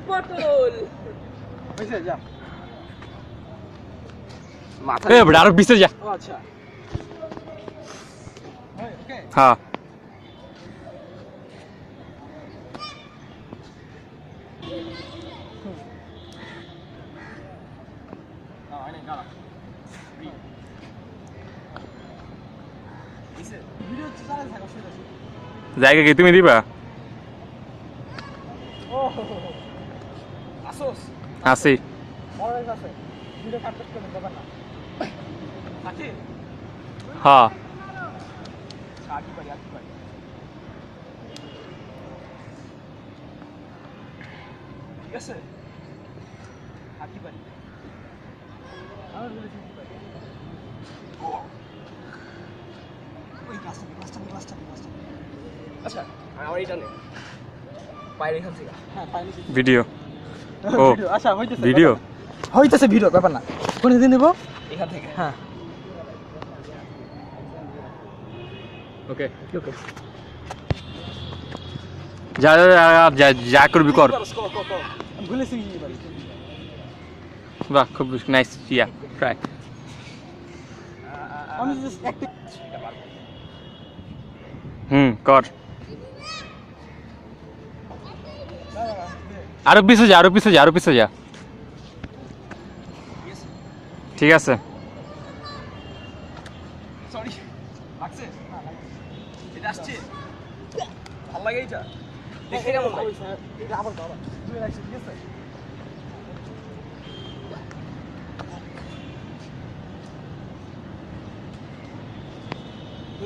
পটল হইছে যা মাথা এ বড় আরো পিছে যা আচ্ছা ওকে হ্যাঁ জায়গা কি তুমি দিবা আসোস আসি বড় আছে ভিডিও কাট করতে হবে না নাকি হ্যাঁ আকি পারি ঠিক আছে আকি পারি আমার বলে কি পারি ওই কাজটা আচ্ছা আমার এটা নেই পাইরে এখান থেকে হ্যাঁ পাইরে ভিডিও ও আচ্ছা হইতেছে ভিডিও ভিডিও ব্যাপার না কোন দিন নেব এখান থেকে হ্যাঁ ওকে ওকে যা যা যা করবি কর ভুলেছি বাহ খুব নাইস ইয়া ট্রাই আমি জাস্ট একটা কর আরো পিছে যা ঠিক আছে সরি লাগছে এটা আসছে ভালো লাগে এটা দেখে কেমন লাগে এটা আবার দাও তুমি লাগছে ঠিক আছে